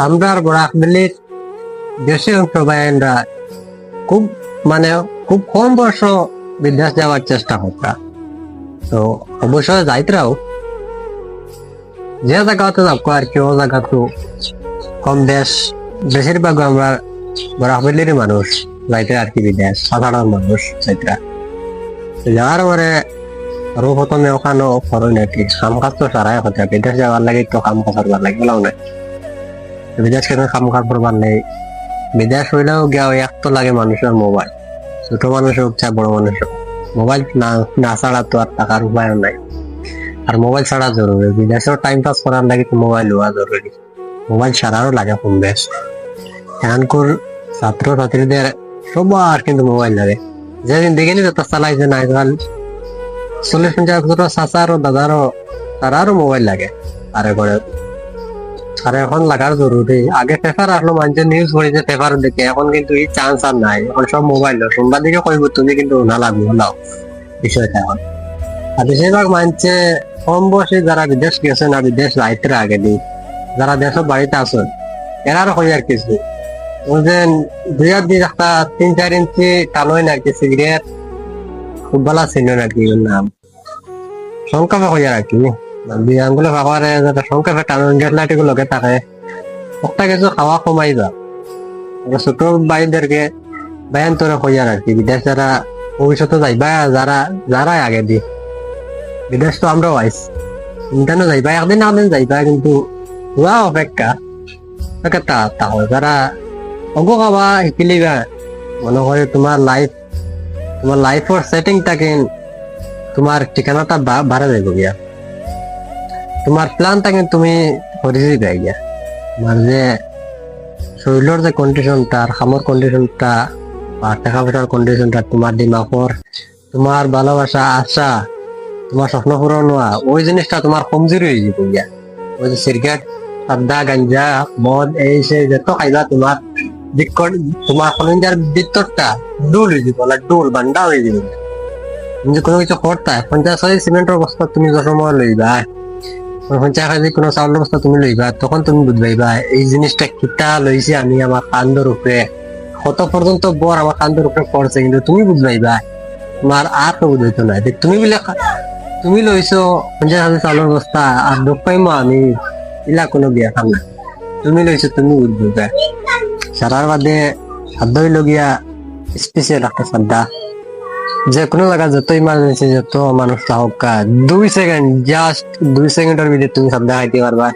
আমরা বরাকবিলির দেশীয় অংশ বাইনরা খুব মানে খুব কম বয়স বিদেশ যাওয়ার চেষ্টা করতা। তো অবশ্যই যাইতরাও যে জায়গাতে যাবো আর কি, ও জায়গা তো কম বেশ বেশিরভাগ আমরা বরাকবিলির মানুষ যাইতে আর কি বিদেশ, সাধারণ মানুষ যাইতরা যাওয়ার পরে আরো প্রথমে ওখানে খরচ নাকি কাম কাজ তো সারাই কথা, বিদেশ যাওয়ার লাগে তো কাম কাজ করবার লাগে বলাও না। বিদেশ কেন কাম কাজ করবার নেই, বিদেশ হইলেও গিয়া এক তো লাগে মানুষের মোবাইল, ছোট মানুষ হোক চাই বড় মানুষ হোক, মোবাইল না ছাড়া তো আর টাকার উপায় নাই। আর মোবাইল ছাড়া জরুরি, বিদেশেও টাইম পাস করার লাগে তো মোবাইল হওয়া জরুরি, মোবাইল ছাড়ারও লাগে কম বেশ। এখানকার ছাত্র ছাত্রীদের সবার কিন্তু মোবাইল লাগে, যেদিন দেখে নি তো চালাইছে না 40-50 চাচারও দাদারও তারারও মোবাইল লাগে। আরে করে আর এখন লাগার জরুরি। আগে পেপার আসলো, মানুষের নিউজ পড়েছে পেপার দেখে, এখন কিন্তু এই চান্স আর নাই, এখন সব মোবাইল। সোমবার দিকে কইব তুমি কিন্তু না লাগবে হলাও বিষয়টা এখন। আর বেশিরভাগ মানুষে কম বয়সে যারা বিদেশ গেছে না, বিদেশ যাইতে আগে দিই যারা দেশের বাড়িতে আসেন এরারও হই আর কিছু যে 2 একটা 3-4 ইঞ্চি টানোই না আর কি, সিগারেট খুব ভালো ছিল নাকি নাম সংখ্যা হয়ে আর কি বিয়ানগুলো খাওয়ারে যাতে সংখ্যা টানোন লাইটগুলো লগে থাকে একটা কিছু খাওয়া কমাই যা। ছোট ভাইদেরকে বায়ান তোরা হয়ে আর কি, বিদেশ যারা ভবিষ্যতে যাইবা যারা যারাই আগে দি বিদেশ তো আমরাও আইস ইন্টারনে যাইবা একদিন না একদিন যাইবা, কিন্তু হুয়া অপেক্ষা যারা অঙ্ক খাওয়া শিকিলিবা মনে করে তোমার লাইফের সেটিংটাকে তোমার ঠিকানাটা বাড়া যাইব গিয়া, তোমার প্ল্যানটাকে তুমি করে দিবে গিয়া। তোমার যে শরীরের যে কন্ডিশনটা আর খামর কন্ডিশনটা বা টাকা পয়সার কন্ডিশনটা, তোমার দিমাগর তোমার ভালোবাসা আশা তোমার স্বপ্ন পূরণ হওয়া ওই জিনিসটা তোমার কমজোরি হয়ে যাব গিয়া। ওই যে সিগারেট সাদা গাঞ্জা মদ এই সে যত খাইবা তোমার তোমার কলিজার ভিতরটা ডুল হয়ে যাব, ডুল বান্ডা হয়ে যাব। তুমি যে কোনো কিছু করতে 50 সিমেন্টের বস্তা তুমি যত সময় লইবা, 50 কোনো চাউলের বস্তা তুমি লইবা, তখন তুমি বুঝবাইবা এই জিনিসটা কিতা লইছে আমি আমার কান্দর উপরে কত পর্যন্ত বর আমার কান্দর উপরে পড়ছে, কিন্তু তুমি বুঝবাইবা তোমার আর তো বুঝাইতো না তুমি বলে তুমি লইছো 50 চাউলের বস্তা আর দুঃখ পাইমো আমি ইলা কোনো বিয়া খাম না, তুমি লইছো তুমি বুঝবা। সারার বাদে সাধ্য হইল গিয়া স্পেশাল একটা শ্রদ্ধা, যে কোনো জায়গা যত ইমার্জেন্সি যত মানুষ হোক 2 সেকেন্ড জাস্ট 2 সেকেন্ডের ভিতরে তুমি শ্রদ্ধা খাইতে পারবা।